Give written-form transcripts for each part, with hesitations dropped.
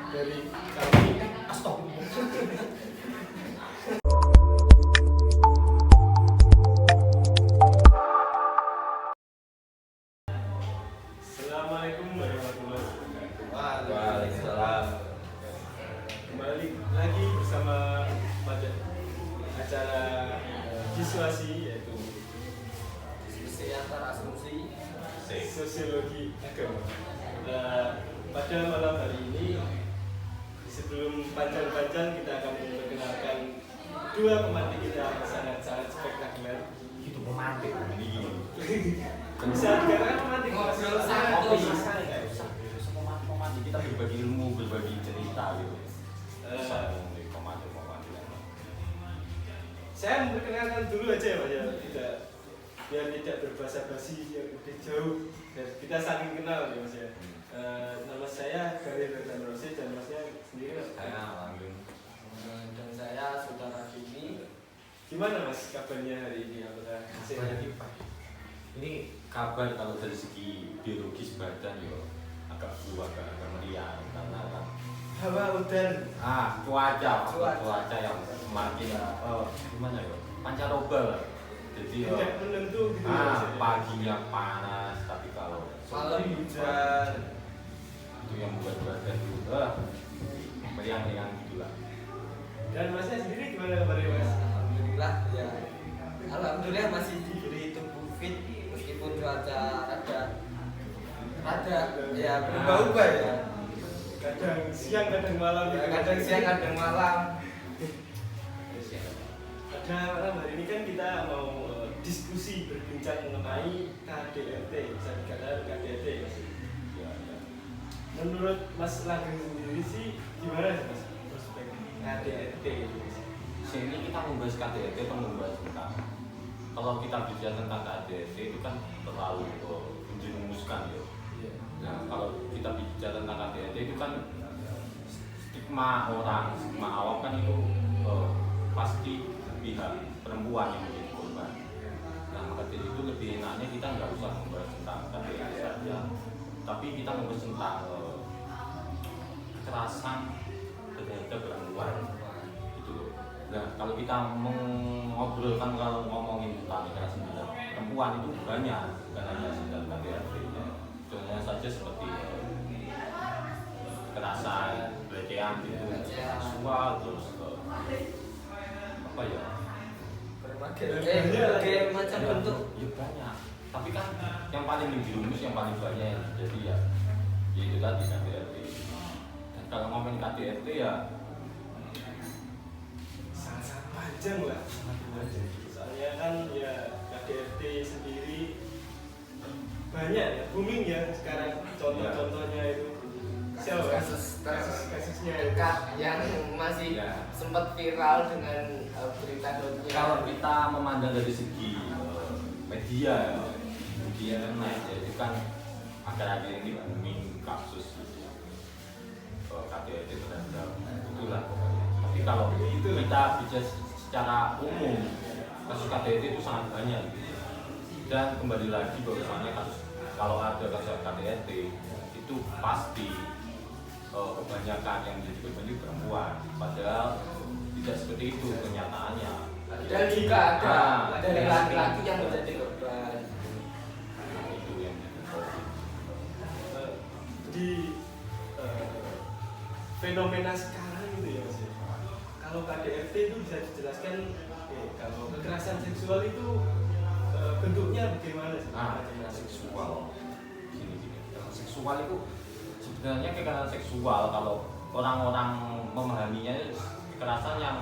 dari kami. Astagfirullah. Assalamualaikum warahmatullahi wabarakatuh. Waalaikumsalam. Kembali lagi bersama pada acara disuasi, yaitu Diskusi antar asumsi sosiologi agama. Pada malam hari ini, sebelum panjang-panjang, kita akan memperkenalkan dua pemantik kita yang sangat-sangat spektakuler. itu pemantik ini. Bisa dikatakan pemantik, Ngobrol santai. Pemantik kita berbagi ilmu, berbagi cerita gitu. Saya memperkenalkan dulu aja Mas ya, biar tidak berbahasa basi yang lebih jauh dan kita saling kenal ya Mas ya. Nama saya Garir dan Rosi dan Masnya sendiri Mas. Saya Langgeng. Dan saya saudara Kini. Gimana Mas kabarnya hari ini? Apakah sehat? Ini kabar kalau dari segi biologis badan yo agak meriah karena kan Hawa udan. cuaca yang semakin gimana ya pancaroba lah. Jadi Tidak menentu gitu ya Mas ya. paginya panas tapi kalau Malam hujan. itu yang membuat badan itu meriang-meriang gitu lah. Dan Masnya sendiri gimana kabarnya Mas? Alhamdulillah ya. Alhamdulillah masih diberi tubuh fit meskipun cuaca rada ya berubah-ubah ya. Kadang siang, kadang malam Ya, gitu. kadang siang, kadang malam. Pada malam hari ini kan kita mau diskusi berbincang mengenai KDRT, bisa dikatakan KDRT Mas. Menurut Mas Langgeng sendiri sih gimana sih Mas prospek KDRT itu Mas? Sini kita membahas KDRT atau membahas tentang kalau kita bicara tentang KDRT itu kan terlalu menjerumuskan ya. Iya. Nah kalau kita bicara tentang KDRT itu kan stigma awam kan itu pasti pihak perempuan yang menjadi korban. Nah maka dari itu lebih enaknya kita nggak usah membahas tentang KDRT saja, tapi kita membahas tentang kekerasan terhadap perempuan gitu loh. Nah kalau kita mengobrolkan kalau ngomongin tentang kekerasan terhadap perempuan itu banyak, bukan hanya sekedar KDRT. Contohnya saja seperti kekerasan, pelecehan gitu, seksual, terus apa ya? Berbagai macam bentuk. Ya banyak. Tapi kan yang paling menjerumus, yang paling banyak yang terjadi ya itu tadi KDRT. Dan kalau ngomongin KDRT ya Sangat-sangat panjang lah. Soalnya kan ya KDRT sendiri banyak ya, booming ya sekarang contoh-contohnya itu. Siapa? Kasus-kasusnya itu. Dekat yang masih Ya. sempat viral dengan berita kalau kita memandang dari segi media internet ya, itu kan akhir-akhir ini booming kasus KDRT terhadap itulah pokoknya. Tapi kalau kita bicara secara umum kasus KDRT itu sangat banyak gitu. Dan kembali lagi bahwasannya kalau ada kasus KDRT itu pasti kebanyakan yang menjadi korban itu perempuan, padahal tidak seperti itu kenyataannya. dan juga ada dari laki-laki yang menjadi korban. Itu yang menjadi korban. Di fenomena sekarang itu ya Mas ya. Kalau KDRT itu bisa dijelaskan kalau kekerasan seksual itu bentuknya bagaimana sih? Kekerasan seksual. Kekerasan seksual itu sebenarnya kekerasan seksual kalau orang-orang memahaminya itu kekerasan yang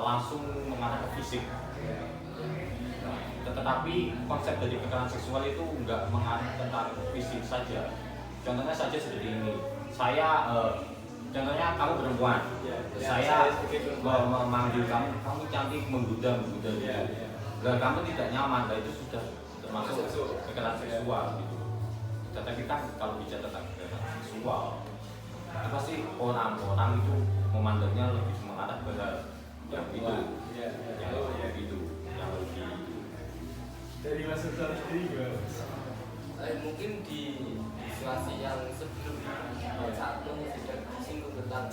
langsung mengarah ke fisik. Tetapi konsep dari kekerasan seksual itu enggak mengarah tentang fisik saja. Contohnya saja seperti ini. Contohnya kamu perempuan. Saya sebagai perempuan. memanggil kamu cantik, menggoda gitu. Nah, kamu tidak nyaman, itu sudah termasuk kekerasan seksual gitu. Tetapi kan kalau bicara tentang kekerasan seksual, itu pasti orang-orang itu memandangnya lebih mengarah pada yang itu, yang itu. Dari Mas Sultan sendiri gimana? Mungkin di situasi yang sebelum satu sudah tentang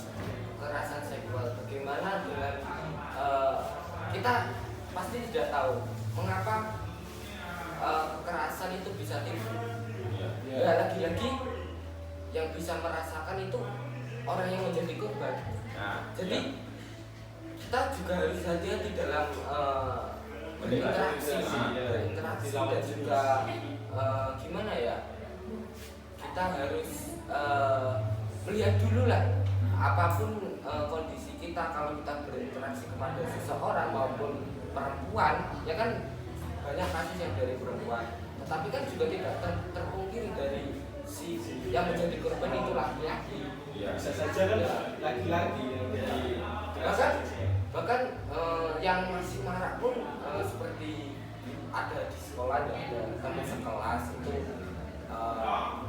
kekerasan seksual. Bagaimana dengan kita pasti tidak tahu mengapa kekerasan itu bisa timbul. Ya, lagi-lagi yang bisa merasakan itu orang yang menjadi korban. Jadi kita juga harus hati-hati dalam berinteraksi dan juga gimana ya, kita harus melihat dulu lah apapun kondisi kita kalau kita berinteraksi kepada seseorang maupun perempuan, ya kan banyak kasus yang dari perempuan, tetapi kan juga tidak terpungkiri dari si yang menjadi korban itu laki-laki. Bisa saja kan laki-laki yang menjadi bahkan yang masih marak pun seperti ada di sekolah, ada teman sekelas itu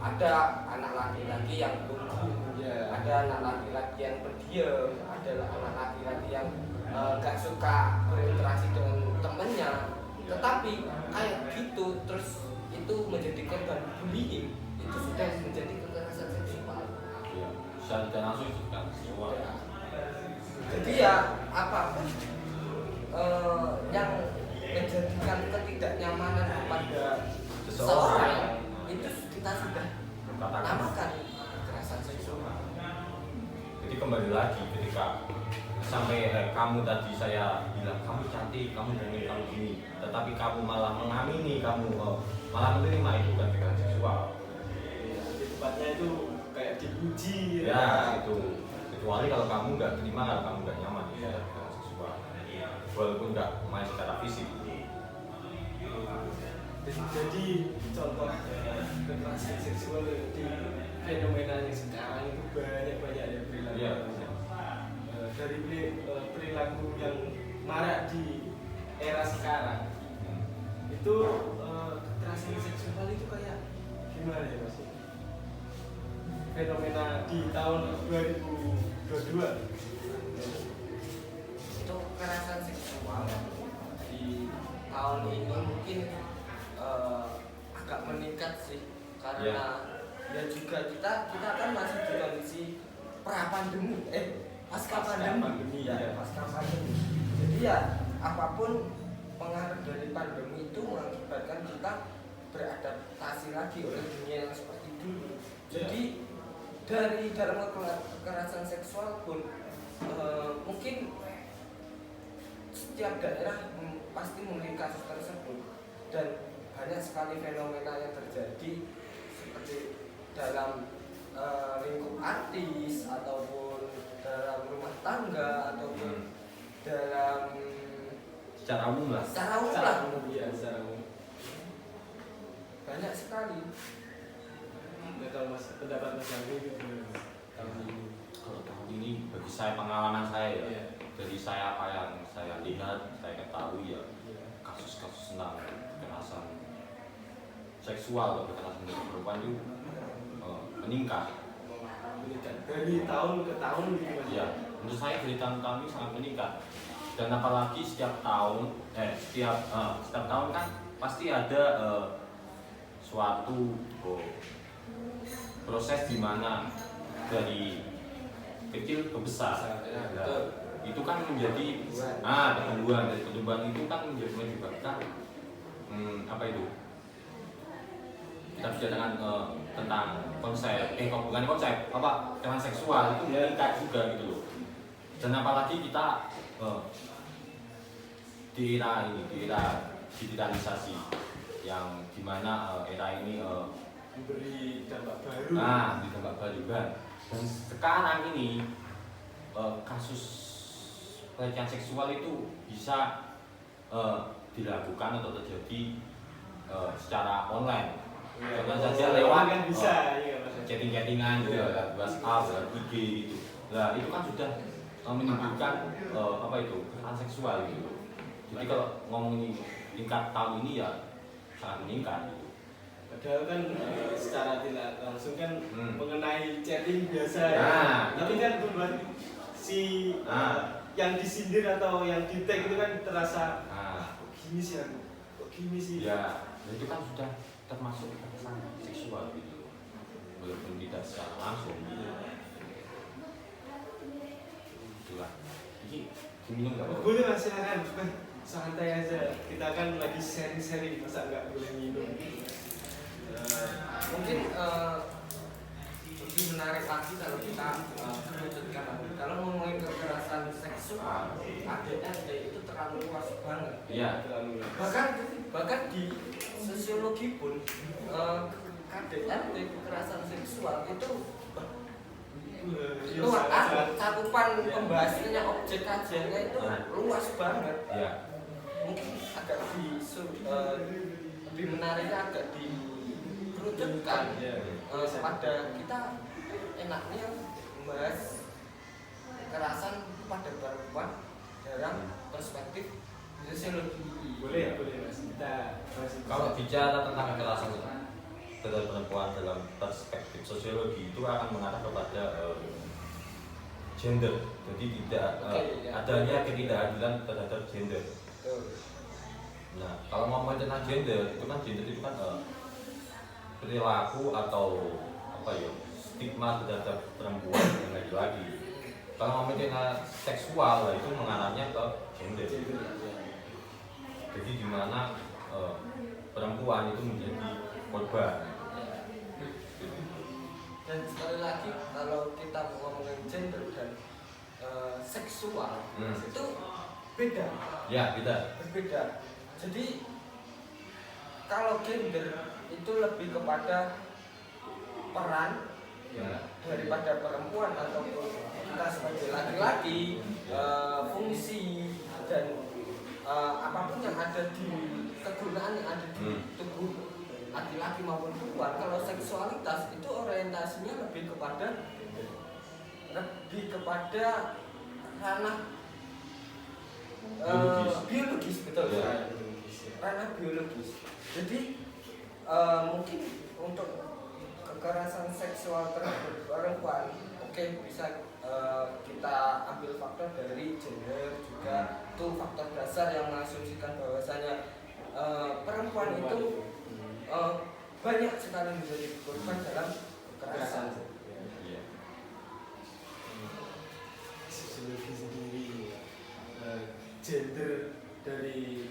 ada anak laki-laki yang lugu, ada anak laki-laki yang pendiam, ada anak laki-laki yang gak suka berinteraksi dengan temennya, tetapi kayak gitu terus itu menjadi korban bullying, itu sudah menjadi kekerasan seksual. Bisa tidak langsung itu kan semua. Jadi ya apapun yang menjadikan ketidaknyamanan kepada seseorang itu kita sudah namakan kekerasan seksual. Jadi kembali lagi ketika sampai kamu tadi saya bilang kamu cantik, kamu ini, kamu ini, tetapi kamu malah mengamini, kamu malah menerima itu kan kekerasan seksual. Tempatnya itu kayak dipuji. Ya itu. Kecuali kalau kamu nggak terima, kalau kamu nggak nyaman ya kekerasan seksual. Walaupun nggak main secara fisik. Jadi contoh kekerasan seksual di fenomena yang sekarang itu banyak ya perilaku. Ya. Dari perilaku yang marak di era sekarang itu kekerasan seksual itu kayak gimana ya Mas? Fenomena di tahun 2022 Itu kekerasan seksual di tahun ini mungkin agak meningkat sih, karena ya juga kita kan masih di kondisi pra pandemi, pasca pandemi ya, pasca pandemi. Jadi ya apapun pengaruh dari pandemi itu mengakibatkan kita beradaptasi lagi oleh dunia yang seperti dulu. Jadi dari dalam kekerasan seksual pun mungkin setiap daerah pasti memiliki kasus tersebut, dan banyak sekali fenomena yang terjadi seperti dalam lingkup artis ataupun dalam rumah tangga ataupun dalam Secara umum lah. secara umum banyak sekali. Kalau Mas pendapat Mas Anggi itu gimana tahun ini? Kalau tahun ini bagi saya, pengalaman saya ya, Iya. dari saya apa yang saya lihat, saya ketahui ya, kasus-kasus tentang kekerasan seksual atau kekerasan dari perempuan itu meningkat. Dari tahun ke tahun gitu Mas? Ya, menurut saya dari tahun-tahun ini sangat meningkat. Dan apalagi setiap tahun kan pasti ada suatu proses di mana dari kecil ke besar. Betul. Itu kan menjadi pertumbuhan, dari pertumbuhan itu kan menjadi menyebabkan apa itu? Kita bicara tentang konsep, bukan konsep, kekerasan seksual itu meningkat juga gitu loh. Dan apalagi kita di era ini, di era digitalisasi yang dimana era ini memberi dampak baru. memberi dampak baru kan. Dan sekarang ini kasus pelecehan seksual itu bisa dilakukan atau terjadi secara online. Contoh saja lewat kan bisa chatting-chattingan gitu, WhatsApp, IG gitu. Nah itu kan sudah menimbulkan kekerasan seksual gitu. Jadi kalau ngomongin tingkat tahun ini ya sangat meningkat gitu. Padahal kan secara tidak langsung kan mengenai chatting biasa tapi kan membuat si yang disindir atau yang di tag itu kan terasa kok gini sih aku, kok gini sih ya, itu kan sudah termasuk kekerasan seksual gitu, walaupun tidak secara langsung gitu. Minum nggak apa-apa. Boleh mas, silakan. Santai aja. Kita kan lagi sharing-sharing, masa nggak boleh minum? Mungkin lebih menarik lagi kalau kita kerucutkan lagi. Kalau ngomongin kekerasan seksual, ADRT itu terlalu luas banget. Iya. Bahkan di sosiologi pun KDRT kekerasan seksual itu luas. Cakupan pembahasannya, objek kajiannya itu luas banget. Iya. Mungkin agak lebih menariknya agak dikerucutkan pada kita enaknya membahas kekerasan pada perempuan dalam perspektif sosiologi. Boleh mas. Kita Kalau bicara tentang kekerasan terhadap perempuan dalam perspektif sosiologi itu akan mengarah kepada gender. Jadi tidak adanya ketidakadilan terhadap gender. Nah, kalau ngomongin tentang gender itu kan perilaku atau apa ya, stigma terhadap perempuan dan laki-laki. Kalau ngomongin tentang seksual itu mengarahnya ke gender. Jadi di mana perempuan itu menjadi korban. Dan sekali lagi kalau kita ngomongin gender dan seksual itu beda. Ya, beda. Berbeda. Jadi kalau gender itu lebih kepada peran daripada perempuan atau kita sebagai laki-laki, fungsi dan apapun yang ada di kegunaan yang ada di tubuh laki-laki maupun perempuan. Kalau seksualitas itu orientasinya lebih kepada ranah biologis, betul ya. Ranah biologis. Jadi mungkin untuk kekerasan seksual terhadap perempuan, oke, bisa kita ambil faktor dari gender juga. Itu faktor dasar yang mengasumsikan bahwasanya perempuan itu banyak sekali menjadi korban dalam kekerasan. Sosiologi sendiri, gender dari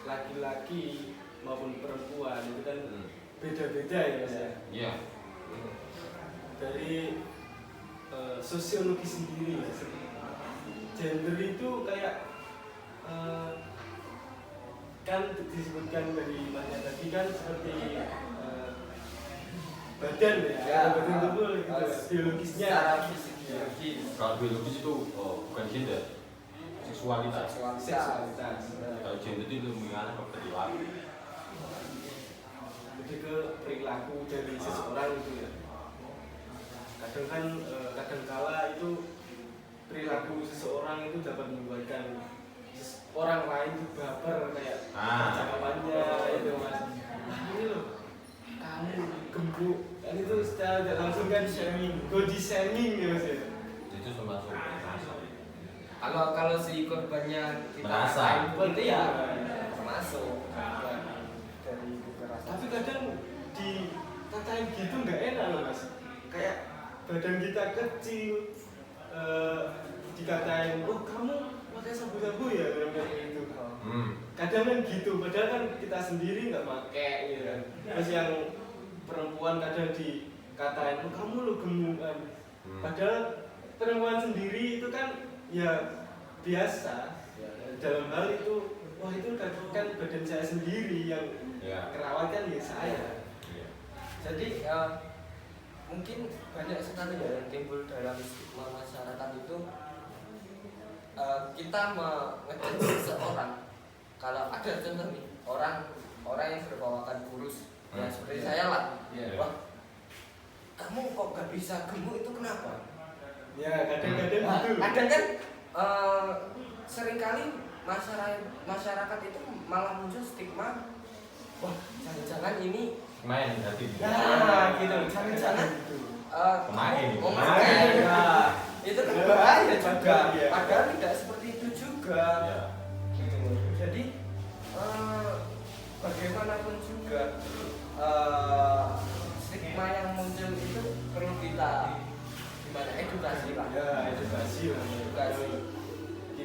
laki-laki maupun perempuan itu kan beda-beda ya mas ya. Iya. Dari sosiologi sendiri, gender itu kayak kan disebutkan dari banyak tadi kan seperti badan ya, badan tubuh gitu, biologisnya. Secara fisik biologis. Kalau biologis itu bukan gender, seksualitas. Seksualitas. Kalau gender itu mengarah ke perilaku. Lebih ke perilaku dari seseorang itu ya. Kadang kan kadangkala itu perilaku seseorang itu dapat membuatkan orang lain itu baper kayak percakapannya itu mas. Nah ini loh, kamu gemuk, kan itu secara tidak langsung kan shaming, body shaming ya mas ya. Itu termasuk kekerasan. Kalau si korbannya kita Merasa. itu ya termasuk dari kekerasan. Tapi kadang dikatain gitu nggak enak loh mas. Kayak badan kita kecil, dikatain, oh kamu pakai sabu-sabu ya kayak gitu. Kadang kan gitu, padahal kan kita sendiri nggak pakai gitu kan. Terus yang perempuan kadang dikatain, oh kamu lo gemukan. Padahal perempuan sendiri itu kan ya biasa. Dalam hal itu, wah itu kan badan saya sendiri yang kerawatan ya saya. Jadi mungkin banyak sekali yang timbul dalam stigma masyarakat itu. Kita mengejek seseorang. Kalau ada contoh nih, orang yang berbawakan kurus, ya seperti saya lah. Wah, kamu kok gak bisa gemuk itu kenapa? Ya kadang-kadang gitu. Kadang kan seringkali masyarakat itu malah muncul stigma, wah jangan-jangan ini Main berarti. nah gitu, jangan-jangan Pemain. itu kan bahaya juga. Padahal tidak seperti itu juga. Gitu. Jadi bagaimanapun juga stigma yang muncul itu perlu kita edukasi lah. Ya edukasi lah. Edukasi.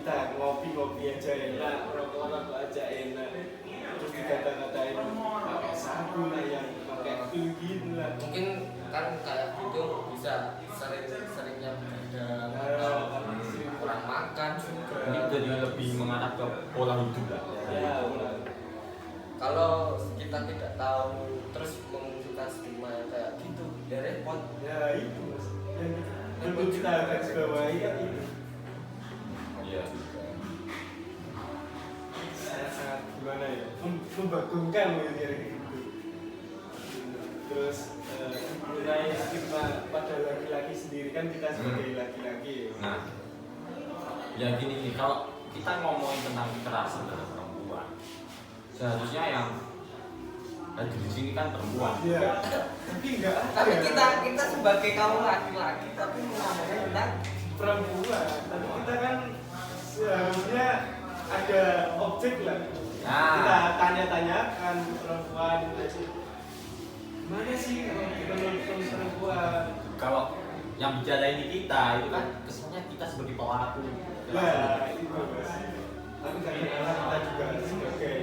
kita ngopi aja enak, rokok aja enak, terus dikata-katain pakai sabu lah yang pakai gitu lah. Mungkin kan kayak gitu bisa seringnya begadang atau kurang makan juga. Ini jadi lebih mengarah ke pola hidup lah. Ya, kalau kita tidak tahu terus menunjukkan stigma yang kayak gitu, ya repot. ya itu mas, yang perlu kita garis bawahi kan itu. Iya. Sangat gimana ya, membagongkan kayak gitu. Terus mengenai stigma pada laki-laki sendiri kan kita sebagai laki-laki. Nah, ya gini, kalau kita ngomongin tentang kekerasan terhadap perempuan, seharusnya yang hadir di sini kan perempuan. Iya. Tapi enggak. Tapi kita sebagai kaum laki-laki tapi ngomongin tentang perempuan. Tapi kita kan seharusnya ada objek lah. Nah. Kita tanya-tanyakan perempuan mana sih menurut perempuan? Kalau yang bicara ini kita, itu kan kesannya kita sebagai pelaku. Ya, itu mas. Tapi kadang-kadang kita juga sebagai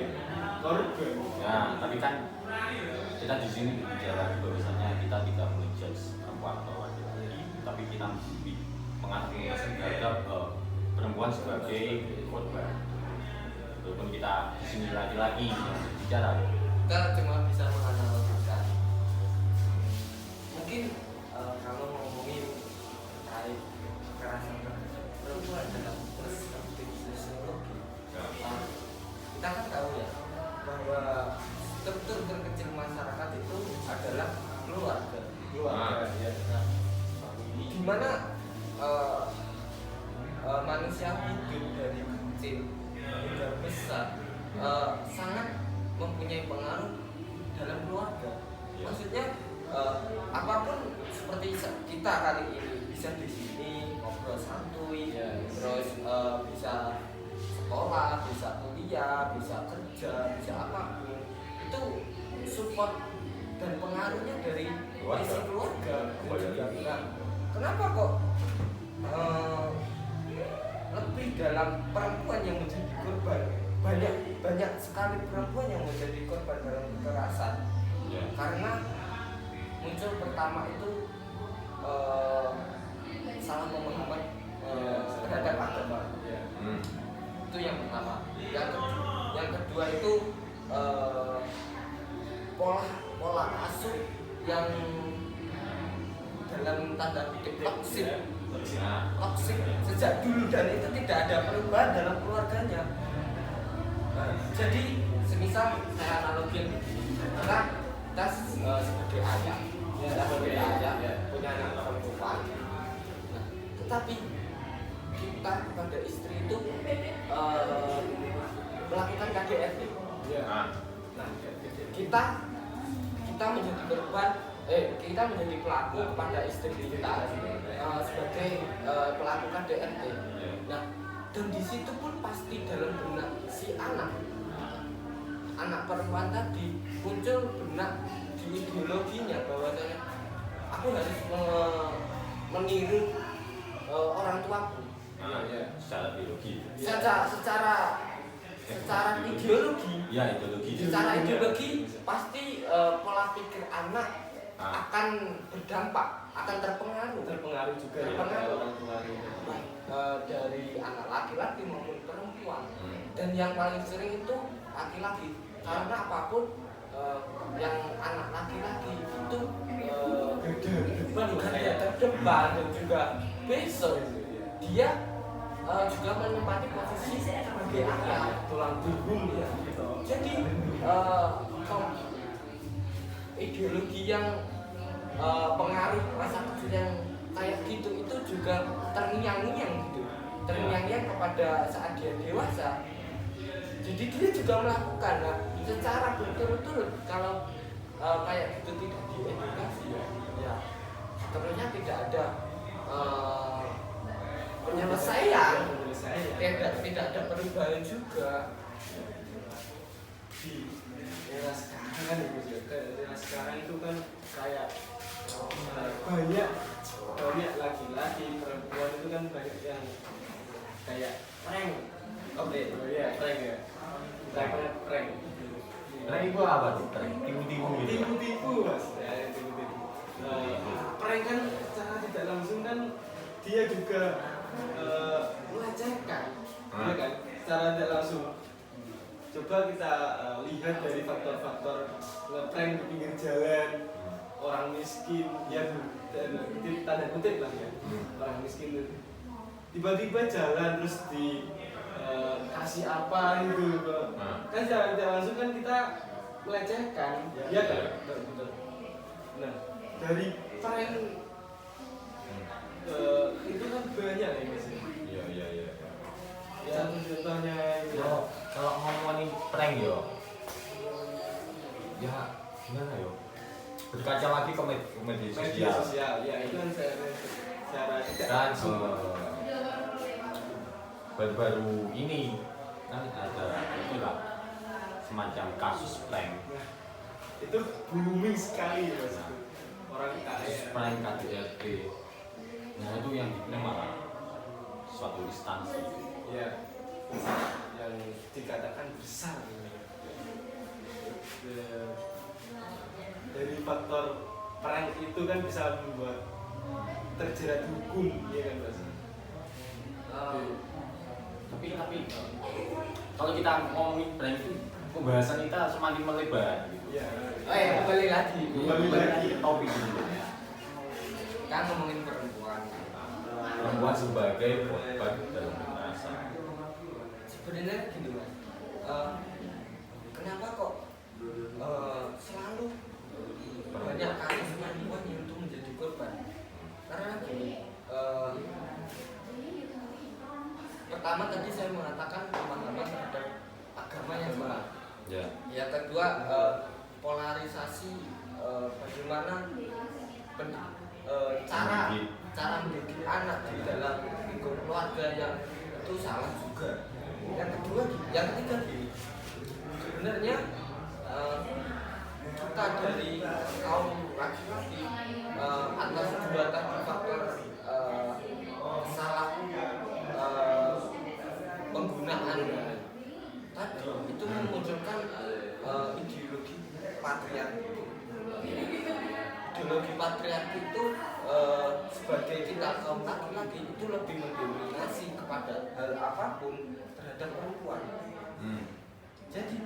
korban. Nah, tapi kan kita di sini berbicara bahwasanya kita tidak menjudge perempuan atau laki-laki, tapi kita menganalisis terhadap perempuan sebagai korban. Walaupun kita di sini laki-laki yang berbicara, kita cuma bisa menganalogikan. Mungkin kalau ngomongin terkait kekerasan terhadap perempuan dalam perspektif sosiologi, kita kan tahu ya bahwa struktur terkecil masyarakat itu adalah keluarga. Keluarga, ya. Nah, di mana manusia hidup dari kecil hingga besar sangat mempunyai pengaruh dalam keluarga. Maksudnya apapun seperti kita kali ini bisa di sini ngobrol santuy, terus bisa sekolah, bisa kuliah, bisa kerja, bisa apapun, itu support dan pengaruhnya dari isi keluarga. Nah, kenapa kok lebih dalam perempuan yang menjadi korban? Banyak sekali perempuan yang menjadi korban dalam kekerasan. Karena muncul pertama itu salah pemahaman terhadap agama. Itu yang pertama. Yang kedua itu pola asuh yang dalam tanda kutip toksik sejak dulu dan itu tidak ada perubahan dalam keluarganya. Jadi semisal saya analogi kita sebagai ayah, punya anak perempuan. Nah, tetapi kita kepada istri itu melakukan KDRT. Nah, kita menjadi korban, kita menjadi pelaku kepada istri kita sebagai pelaku KDRT. Nah, dan di situ pun pasti dalam benak si anak perempuan tadi muncul benak di ideologinya bahwasanya aku harus meniru orang tuaku. Secara biologi. Secara ideologi. Ya, ideologi. Secara ideologi pasti pola pikir anak akan berdampak, akan terpengaruh juga terpengaruh. orang tua. Baik dari anak laki-laki maupun perempuan. Dan yang paling sering itu laki-laki. Karena apapun yang anak laki-laki itu terdepan dan juga besok dia juga menempati posisi sebagai ayah, tulang punggung ya. Jadi ideologi yang pengaruh masa kecil yang kayak gitu itu juga terngiang-ngiang gitu, terngiang-ngiang kepada saat dia dewasa. Jadi dia juga melakukan secara berturut-turut. Kalau kayak gitu tidak diedukasi ya sebenarnya tidak ada penyelesaian, tidak ada perubahan juga. Di era sekarang kan era sekarang itu kan kayak banyak laki-laki, perempuan itu kan banyak yang kayak prank. Oke. Oh iya, prank ya. Prank. Prank itu apa tuh? Prank tipu-tipu gitu. Tipu-tipu mas, ya tipu-tipu. Prank kan secara tidak langsung kan dia juga melecehkan, ya kan? Secara tidak langsung. Coba kita lihat dari faktor-faktor ngeprank di pinggir jalan, orang miskin, ya tanda kutip lah ya, orang miskin itu tiba-tiba jalan terus di kasih apa gitu, kan secara tidak langsung kan kita melecehkan, ya kan? Betul. Nah dari prank itu kan banyak ya mas. Iya. Ya contohnya itu. Kalau ngomongin prank yo, ya gimana yo? Berkaca lagi ke media Media sosial. sosial, ya itu kan secara tidak Dan langsung. baru-baru ini kan ada itulah semacam kasus prank. Nah, itu booming sekali mas. Orang Kasus kaya. prank KDRT. Nah itu yang diklaim malah suatu instansi. Ya, yang dikatakan besar. Dari faktor prank itu kan bisa membuat terjerat hukum, ya kan mas. Tapi kalau kita ngomongin prank itu pembahasan kita semakin melebar gitu. Ya. Kembali lagi. Kembali lagi. ke topik ini. Kan ngomongin perempuan. Perempuan sebagai korban dalam kekerasan. Sebenarnya gini mas, kenapa kok selalu banyak kasus perempuan yang itu menjadi korban? Karena gini, pertama tadi saya mengatakan pemahaman terhadap agama yang salah. Ya. Yang kedua polarisasi bagaimana cara mendidik anak di dalam lingkup keluarga yang itu salah juga. Yang ketiga gini, sebenarnya kita dari kaum laki-laki atas dua tadi faktor salah penggunaan tadi itu memunculkan ideologi patriarki. Ideologi patriarki itu sebagai kita kaum laki-laki itu lebih mendominasi kepada hal apapun terhadap perempuan. Jadi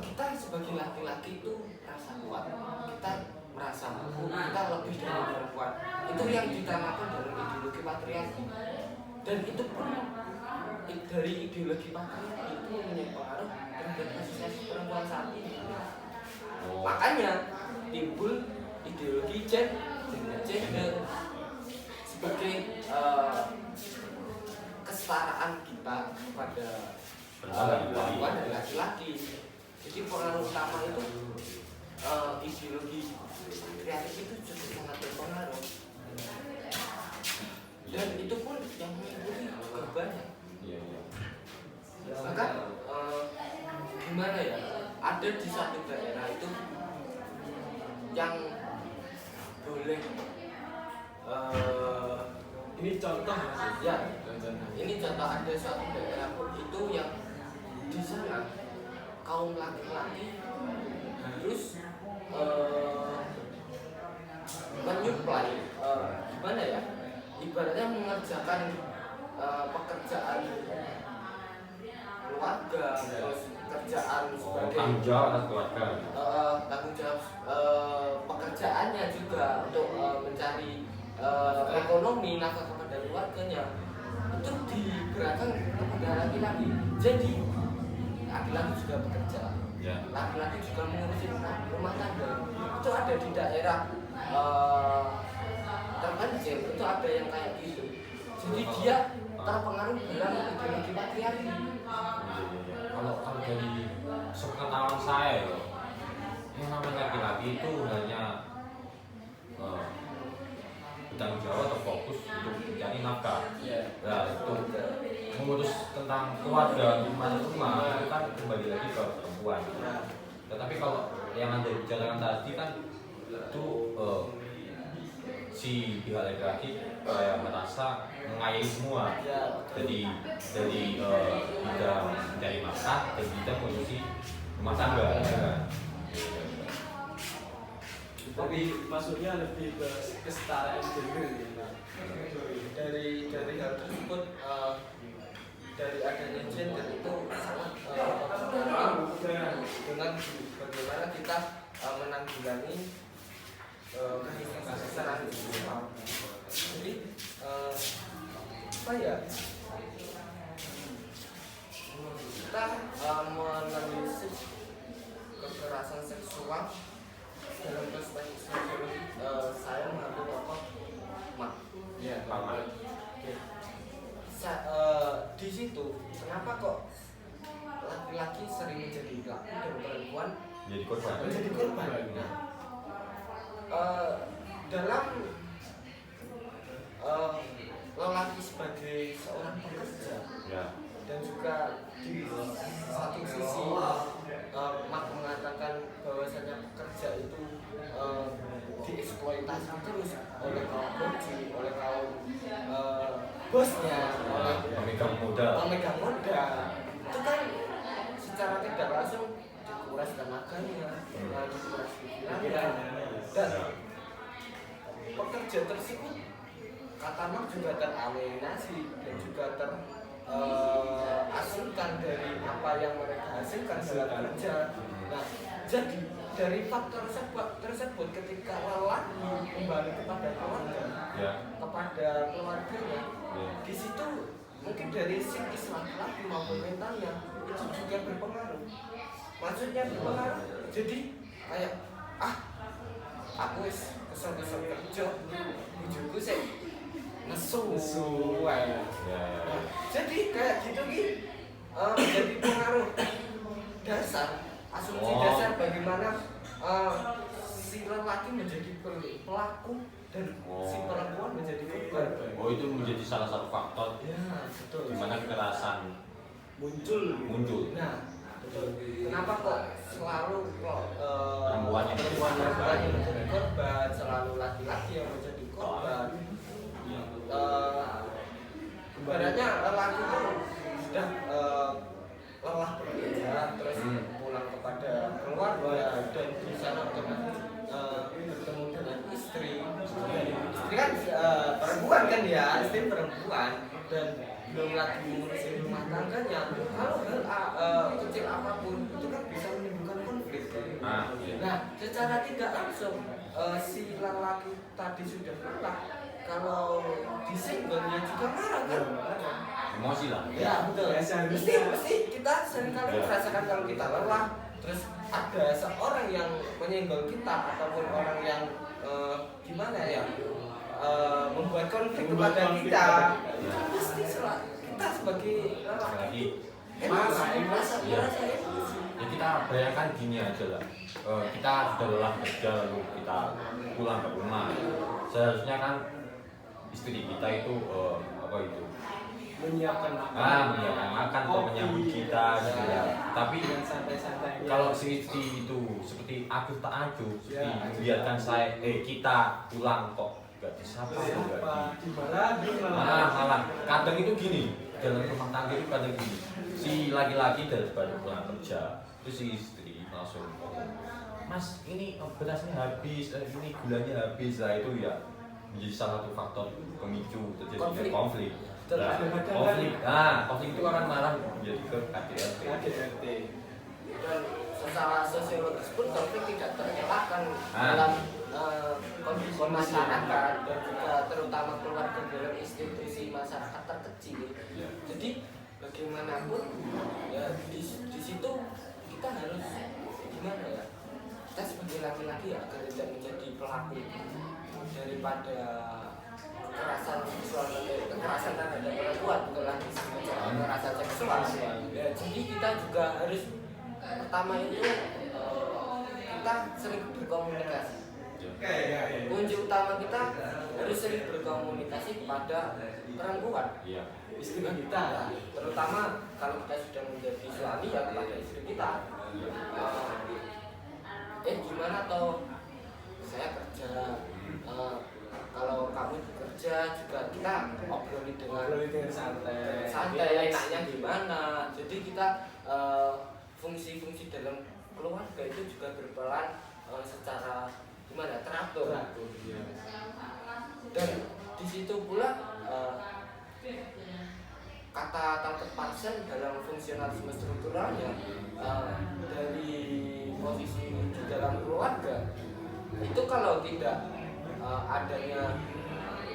kita sebagai laki-laki itu merasa kuat, kita merasa mampu, kita lebih dari perempuan. Itu yang ditamakan dalam ideologi patriarki. Dan itu pun dari ideologi patriarki itu mempunyai pengaruh terhadap asosiasi perempuan saat ini. Makanya timbul ideologi gender sebagai kesetaraan kita kepada perempuan dan laki-laki. Jadi pengaruh utama itu ideologi kreatif itu juga sangat berpengaruh. Dan itu pun yang mengikuti juga banyak. Bahkan gimana ya? Ada di satu daerah itu yang boleh Ini contoh mas. ya, ini contoh ada suatu daerah pun itu yang di sana kaum laki-laki harus menyuplai gimana ya, ibaratnya mengerjakan pekerjaan keluarga, terus kerjaan sebagai Tanggung jawab atas keluarga. tanggung jawab pekerjaannya juga untuk mencari ekonomi nafkah kepada keluarganya itu digerakkan kepada laki-laki. Jadi laki-laki juga bekerja, laki-laki juga mengurusi rumah tangga. Itu ada di daerah terpencil, itu ada yang kayak gitu. Jadi dia terpengaruh dalam ideologi patriarki. Kalau dari sepengetahuan saya ya, yang namanya laki-laki itu hanya bertanggung jawab atau fokus untuk mencari nafkah. Nah itu mengurus tentang keluarga rumah itu kan kembali lagi ke perempuan. Tetapi kalau yang anda bicarakan tadi kan itu si pihak laki-laki kayak merasa mengayomi semua. Ya, Jadi kita mencari nafkah dan kita posisi rumah tangga, ya kan? Tapi maksudnya lebih ke kesetaraan gender ya. dari hal tersebut dari adanya gender itu sangat dengan bagaimana kita menanggulangi kesetaraan seksual. Jadi apa ya, kita menanggulangi kekerasan seksual dalam perspektif sosiologi. Saya mengambil tokoh Mak. Ya, Di situ kenapa kok laki-laki sering menjadi pelaku dan perempuan Jadi korban. menjadi korban? Nah, dalam lelaki sebagai seorang pekerja Ya. dan juga di satu sisi Mak mengatakan bahwasanya pekerja itu dieksploitasi terus oleh kaum boji, oleh kaum bosnya, oleh Pemegang modal. pemegang modal. Itu kan secara tidak langsung dikuras tenaganya, dikuras pikirannya, dan pekerja tersebut kata Mak juga teralienasi dan juga terasingkan dari apa yang mereka hasilkan dalam kerja. Nah, jadi dari faktor tersebut ketika lelaki kembali kepada keluarga, Ya. kepada keluarganya, Ya. di situ mungkin dari psikis laki-laki maupun mentalnya itu juga berpengaruh. Maksudnya berpengaruh. Jadi kayak aku wis kesel-kesel kerja, bujuku sih nesu. Ya. Nah, jadi kayak gitu menjadi pengaruh dasar, asumsi dasar bagaimana si lelaki menjadi pelaku dan si perempuan menjadi korban. Oh, itu menjadi salah satu faktor Ya, betul. di mana kekerasan muncul. Nah, betul. Kenapa kok selalu Perempuan yang menjadi korban, selalu laki-laki yang menjadi korban? Ibaratnya lelaki itu sudah lelah bekerja, terus pulang kepada keluarga dan di sana otomatis bertemu dengan istri. Istri kan perempuan kan ya, istri perempuan dan belum lagi mengurusi rumah tangganya. Kalau hal kecil apapun itu kan bisa menimbulkan konflik. Nah, secara tidak langsung si lelaki tadi sudah lelah. Kalau disinggung dia juga marah kan? emosi lah. Ya betul. Ya, Mesti kita seringkali merasakan kalau kita lelah, terus ada seorang yang menyinggung kita ataupun orang yang gimana ya membuat konflik kepada kita. Pasti kita sebagai lelaki merasa emosi. Ya kita bayangkan gini aja lah. Kita sudah lelah kerja lalu kita pulang ke rumah. Seharusnya kan istri kita itu menyiapkan makan menyiapkan makan atau menyambut kita gitu ya. Tapi dengan santai-santai. kalau si istri itu seperti aku tak acuh, seperti membiarkan kita pulang kok gak disapa, malah kadang itu gini, dalam rumah tangga itu kadang gini, si laki-laki daripada pulang kerja itu si istri langsung, Mas ini berasnya habis, ini gulanya habis lah, itu ya menjadi salah satu faktor pemicu terjadinya konflik. Konflik itu akan marah menjadi ke KDRT. Dan secara sosiologis pun konflik tidak terelakkan dalam kondisi masyarakat dan juga terutama keluarga dalam institusi masyarakat terkecil. Jadi bagaimanapun ya di situ kita harus gimana ya, kita sebagai laki-laki agar tidak menjadi pelaku daripada kekerasan terhadap perempuan, bukan lagi kekerasan seksual. Ya, jadi kita juga harus pertama itu kita sering berkomunikasi. Kunci utama kita harus sering berkomunikasi kepada perempuan, istri kita, terutama kalau kita sudah menjadi suami ya kepada istri kita. Gimana toh saya kerja kalau kamu bekerja juga kita obrolin dengan santai enaknya gimana. Jadi kita fungsi-fungsi dalam keluarga itu juga berperan secara gimana teratur. Ya. Dan di situ pula kata Tante Parsen dalam fungsionalisme strukturalnya dari posisi di dalam keluarga itu kalau tidak adanya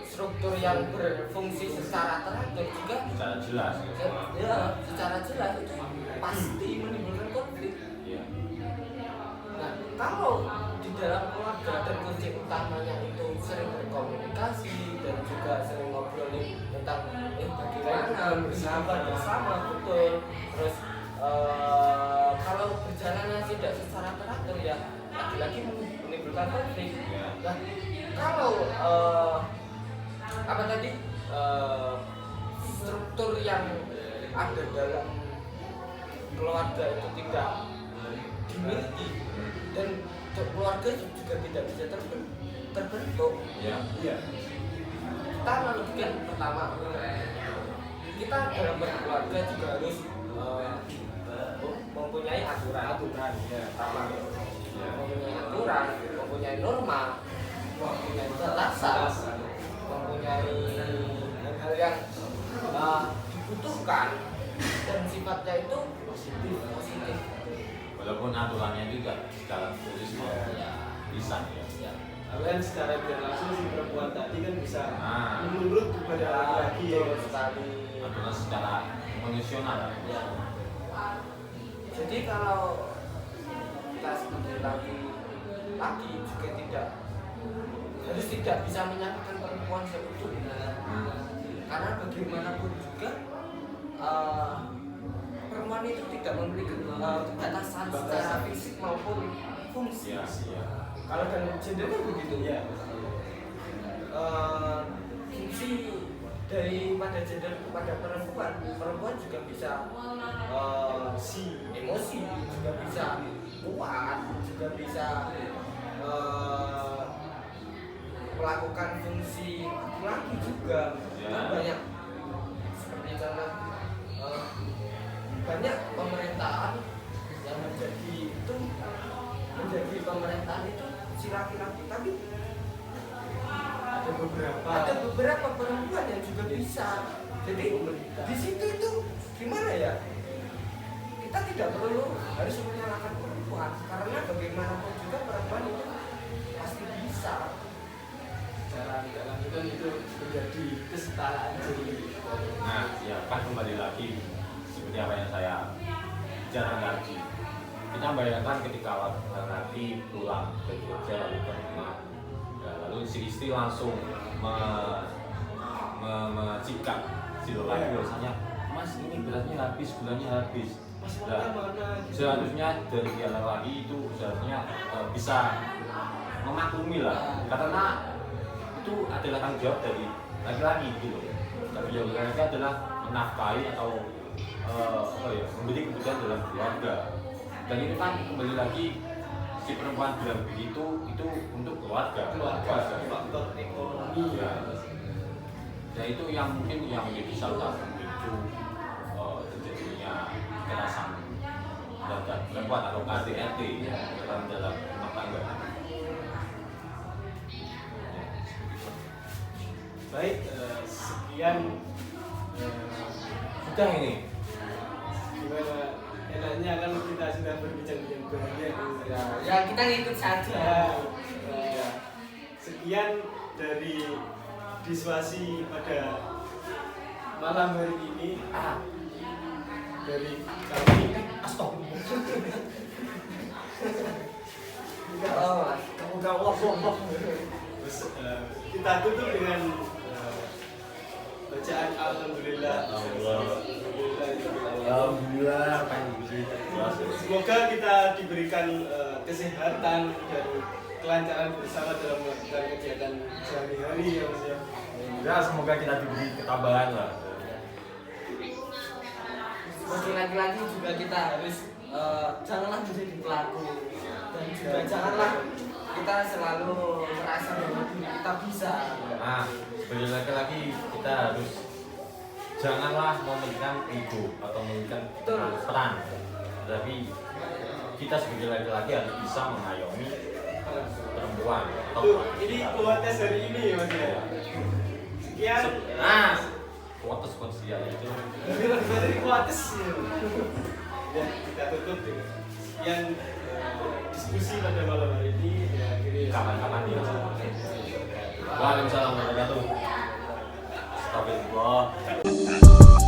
struktur yang berfungsi secara teratur juga secara jelas ya secara jelas itu pasti menimbulkan konflik. ya. Nah, kalau di dalam keluarga dan kunci utamanya itu sering berkomunikasi dan juga sering ngobrolin tentang bagaimana bersama betul. Terus kalau berjalannya tidak secara teratur ya lagi-lagi menimbulkan konflik. Nah, kalau apa tadi struktur yang ada dalam keluarga itu tidak dimiliki dan keluarga juga tidak bisa terbentuk. Ya. Kita analogikan pertama, kita dalam berkeluarga juga harus mempunyai aturan pertama, mempunyai aturan, mempunyai norma, mempunyai batasan, mempunyai hal-hal yang dibutuhkan dan sifatnya itu positif. Walaupun aturannya itu tidak secara tulis lisan ya. Kan secara tidak langsung si perempuan tadi kan bisa Nah. menurut kepada laki-laki ya sekali. Aturan secara emosional. Ya. Jadi kalau kita sebagai laki juga tidak bisa menyatakan perempuan seutuhnya, karena bagaimanapun juga perempuan itu tidak memiliki batasan secara fisik maupun fungsi. Ya. Kalau dalam gender kan begitu ya. Fungsi daripada gender kepada perempuan juga bisa emosi, juga bisa kuat, juga bisa melakukan fungsi laki juga. Banyak seperti contoh banyak pemerintahan yang menjadi pemerintahan itu si laki-laki, tapi ada beberapa perempuan yang juga bisa. Jadi di situ itu gimana ya? Kita tidak perlu harus menyalahkan perempuan karena bagaimanapun juga perempuan itu pasti bisa. Cara tidak lanjutan itu menjadi kesetaraan jadi. Nah, ya kan kembali lagi seperti apa yang saya bicarakan tadi. Kita bayangkan ketika laki pulang ke Jogja lalu ke rumah, ya, lalu si istri langsung mencikap si lelaki bahwasanya, Mas ini beratnya habis, gulanya habis. Nah, seharusnya dari dia lelaki itu seharusnya bisa memaklumi lah, karena itu adalah tanggung jawab dari laki-laki gitu loh. Tanggung jawab laki-laki adalah menafkahi atau memberi kebutuhan dalam keluarga. Dan itu kan kembali lagi si perempuan bilang begitu itu untuk keluarga faktor ekonomi ya. Dan itu yang mungkin yang menjadi salah satu pemicu terjadinya kekerasan terhadap perempuan atau KDRT dalam rumah tangga. Baik, sekian Sudah ini. gimana enaknya kan kita sudah berbincang-bincang banyak Ya kita ngikut saja. Sekian dari disuasi pada malam hari ini dari kami. Kamu gawat. Terus, kita tutup dengan bacaan Alhamdulillah. Alhamdulillah. Semoga kita diberikan kesehatan dan kelancaran bersama dalam melakukan kegiatan sehari-hari ya Mas ya. Ya semoga kita diberi ketabahan lah. Sebagai laki-laki juga kita harus janganlah menjadi pelaku dan juga janganlah kita selalu merasa bahwa kita bisa. Nah, sebagai laki-laki kita harus janganlah memberikan ego atau memberikan peran, tapi kita sebagai laki-laki harus bisa mengayomi perempuan. Ini kuatnya hari ini ya Mas ya. Sekian. Nah, kuates ya itu. Dari kuates ya. Kita tutup ya. Sekian diskusi pada malam hari ini ya, akhirnya Kapan-kapan dia. Waalaikumsalam warahmatullahi wabarakatuh. Astagfirullah.